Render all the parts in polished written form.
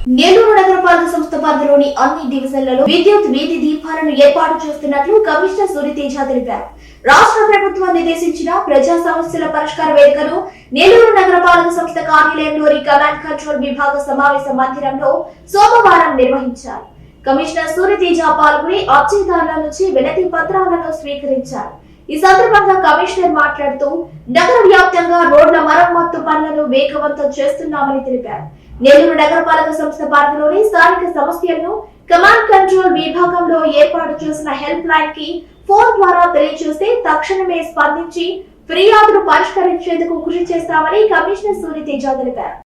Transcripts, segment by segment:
నెల్లూరు నగరపాలక సంస్థ పరిధిలోని అన్ని డివిజన్లలో విద్యుత్ వీధి దీపాలను ఏర్పాటు చేస్తున్నట్లు కమిషనర్ సూర్యతేజ తెలిపారు. రాష్ట్ర ప్రభుత్వం నిర్దేశించిన ప్రజా సమస్యల పరిష్కార వేదికను నెల్లూరు నగరపాలక సంస్థ కార్యాలయంలోని కమాండ్ కంట్రోల్ విభాగ సమావేశ మందిరంలో సోమవారం నిర్వహించారు. కమిషనర్ సూర్యతేజ పాల్గొని అర్జీదారుల నుంచి వినతి పత్రాలను స్వీకరించారు. ఈ సందర్భంగా కమిషనర్ మాట్లాడుతూ నగర వ్యాప్తంగా రోడ్ల మరమ్మత్తు పనులను వేగవంతం చేస్తున్నామని తెలిపారు. నెల్లూరు నగరపాలక సంస్థ పరిధిలోని స్థానిక సమస్యలను కమాండ్ కంట్రోల్ విభాగంలో ఏర్పాటు చేసిన హెల్ప్ లైన్ కి ఫోన్ ద్వారా తెలియజేస్తే తక్షణమే స్పందించి ఫిర్యాదులు పరిష్కరించేందుకు కృషి చేస్తామని కమిషనర్ సూర్యతేజ తెలిపారు.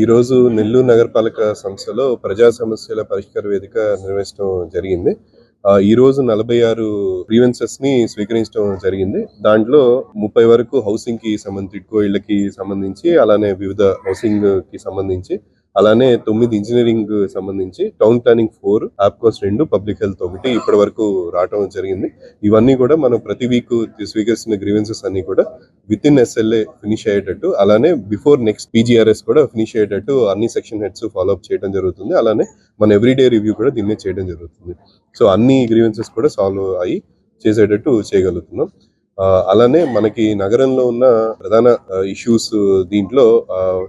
ఈరోజు నెల్లూరు నగరపాలక సంస్థలో ప్రజా సమస్యల పరిష్కార వేదిక నిర్వహించడం జరిగింది. ఈ రోజు 46 గ్రీవెన్సెస్ ని స్వీకరించడం జరిగింది. దాంట్లో 30 వరకు హౌసింగ్ కి సంబంధించి, టిడ్కో ఇళ్లకి సంబంధించి, అలానే వివిధ హౌసింగ్ కి సంబంధించి, అలానే 9 ఇంజనీరింగ్ సంబంధించి, town planning 4, APCOS 2, public health 1 ఇప్పటి వరకు రావడం జరిగింది. ఇవన్నీ కూడా మనం ప్రతి వీక్ స్వీకరిస్తున్న గ్రీవెన్సెస్ అన్ని కూడా విత్ ఇన్ SLA ఫినిష్ అయ్యేటట్టు, అలానే బిఫోర్ నెక్స్ట్ PGRS కూడా ఫినిష్ అయ్యేటట్టు అన్ని సెక్షన్ హెడ్స్ ఫాలో అప్ చేయడం జరుగుతుంది. అలానే మన ఎవ్రీడే రివ్యూ కూడా దీన్నే చేయడం జరుగుతుంది. సో అన్ని గ్రీవెన్సెస్ కూడా సాల్వ్ అయ్యి చేసేటట్టు చేయగలుగుతున్నాం. అలానే మనకి నగరంలో ఉన్న ప్రధాన ఇష్యూస్ దీంట్లో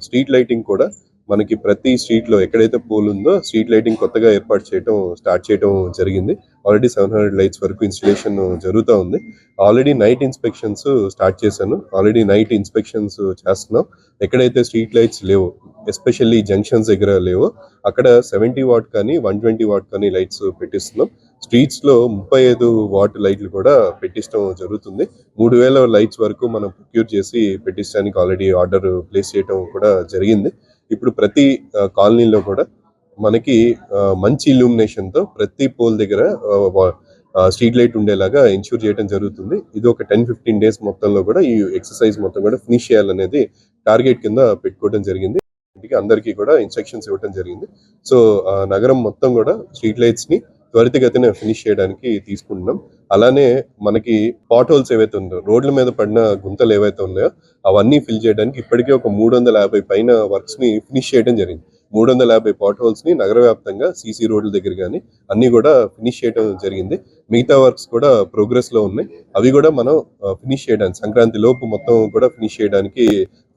స్ట్రీట్ లైటింగ్ కూడా మనకి ప్రతి స్ట్రీట్ లో ఎక్కడైతే పోల్ ఉందో స్ట్రీట్ లైటింగ్ కొత్తగా ఏర్పాటు స్టార్ట్ చేయడం జరిగింది. ఆల్రెడీ 700 లైట్స్ వరకు ఇన్స్టలేషన్ జరుగుతూ ఉంది. ఆల్రెడీ నైట్ ఇన్స్పెక్షన్స్ స్టార్ట్ చేశాను. ఆల్రెడీ నైట్ ఇన్స్పెక్షన్స్ చేస్తున్నాం. ఎక్కడైతే స్ట్రీట్ లైట్స్ లేవో, ఎస్పెషల్లీ జంక్షన్స్ దగ్గర లేవో, అక్కడ 70 వాట్ కానీ 120 వాట్ కానీ లైట్స్ పెట్టిస్తున్నాం. స్ట్రీట్స్ లో 35 వాట్ లైట్లు కూడా పెట్టించడం జరుగుతుంది. 3000 లైట్స్ వరకు మనం ప్రొక్యూర్ చేసి పెట్టించడానికి ఆల్రెడీ ఆర్డర్ ప్లేస్ చేయడం కూడా జరిగింది. ఇప్పుడు ప్రతి కాలనీలో కూడా మనకి మంచి ఇల్యూమినేషన్ తో ప్రతి పోల్ దగ్గర స్ట్రీట్ లైట్ ఉండేలాగా ఇన్షూర్ చేయడం జరుగుతుంది. ఇది ఒక 10-15 డేస్ మొత్తంలో కూడా ఈ ఎక్సర్సైజ్ మొత్తం కూడా ఫినిష్ చేయాలనేది టార్గెట్ కింద పెట్టుకోవడం జరిగింది. అందరికీ కూడా ఇన్స్ట్రక్షన్స్ ఇవ్వడం జరిగింది. సో నగరం మొత్తం కూడా స్ట్రీట్ లైట్స్ ని త్వరితగతిన ఫినిష్ చేయడానికి తీసుకుంటున్నాం. అలానే మనకి పాట్ హోల్స్ ఏవైతే ఉన్నాయో, రోడ్ల మీద పడిన గుంతలు ఏవైతే ఉన్నాయో అవన్నీ ఫిల్ చేయడానికి ఇప్పటికే ఒక 350 పైన వర్క్స్ ని ఫినిష్ చేయడం జరిగింది. 350 పాట్ హోల్స్ ని నగర వ్యాప్తంగా CC రోడ్ల దగ్గర కానీ అన్ని కూడా ఫినిష్ చేయడం జరిగింది. మిగతా వర్క్స్ కూడా ప్రోగ్రెస్ లో ఉన్నాయి. అవి కూడా మనం ఫినిష్ చేయడానికి సంక్రాంతి లోపు మొత్తం కూడా ఫినిష్ చేయడానికి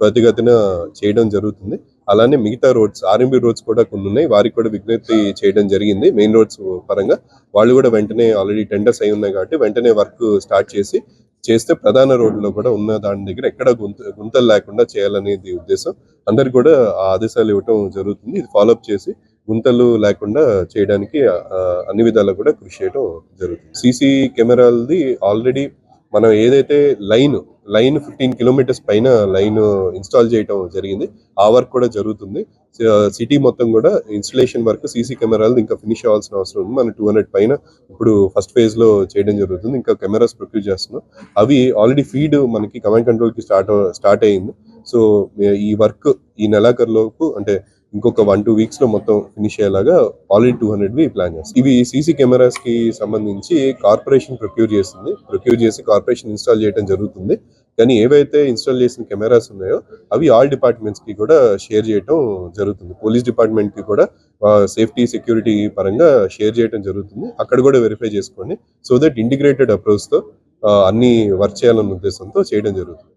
త్వరితగతిన చేయడం జరుగుతుంది. అలానే మిగతా రోడ్స్, RMB రోడ్స్ కూడా కొన్ని ఉన్నాయి. వారికి కూడా విజ్ఞప్తి చేయడం జరిగింది. మెయిన్ రోడ్స్ పరంగా వాళ్ళు కూడా వెంటనే ఆల్రెడీ టెండర్స్ అయి ఉన్నాయి కాబట్టి వెంటనే వర్క్ స్టార్ట్ చేస్తే ప్రధాన రోడ్లో కూడా ఉన్న దాని దగ్గర ఎక్కడ గుంతలు లేకుండా చేయాలనేది ఉద్దేశం. అందరికి కూడా ఆ ఆదేశాలు ఇవ్వటం జరుగుతుంది. ఇది ఫాలోఅప్ చేసి గుంతలు లేకుండా చేయడానికి అన్ని విధాలా కూడా కృషి చేయడం జరుగుతుంది. CC కెమెరాలది ఆల్రెడీ మనం ఏదైతే లైన్ 15 కిలోమీటర్స్ పైన లైన్ ఇన్స్టాల్ చేయడం జరిగింది. ఆ వర్క్ కూడా జరుగుతుంది. సిటీ మొత్తం కూడా ఇన్స్టలేషన్ వర్క్ CC కెమెరాలు ఇంకా ఫినిష్ అవ్వాల్సిన అవసరం ఉంది. మనం 200 పైన ఇప్పుడు ఫస్ట్ ఫేజ్ లో చేయడం జరుగుతుంది. ఇంకా కెమెరాస్ ప్రొక్యూర్ చేస్తున్నాం. అవి ఆల్రెడీ ఫీడ్ మనకి కమాండ్ కంట్రోల్ కి స్టార్ట్ అయ్యింది. సో ఈ వర్క్ ఈ నెలాఖరులోపు, అంటే ఇంకొక 1-2 వీక్స్ లో మొత్తం ఫినిష్ అయ్యేలాగా ఆల్రెడీ 200 ప్లాన్ చేస్తాం. ఇవి CC కెమెరాస్ కి సంబంధించి కార్పొరేషన్ ప్రొక్యూర్ చేసి కార్పొరేషన్ ఇన్స్టాల్ చేయడం జరుగుతుంది. కానీ ఏవైతే ఇన్స్టాల్ చేసిన కెమెరాస్ ఉన్నాయో అవి ఆల్ డిపార్ట్మెంట్స్ కి కూడా షేర్ చేయడం జరుగుతుంది. పోలీస్ డిపార్ట్మెంట్ కి కూడా సేఫ్టీ సెక్యూరిటీ పరంగా షేర్ చేయడం జరుగుతుంది. అక్కడ కూడా వెరిఫై చేసుకోండి. సో దట్ ఇంటిగ్రేటెడ్ అప్రోచ్ తో అన్ని వర్క్ చేయాలన్న ఉద్దేశంతో చేయడం జరుగుతుంది.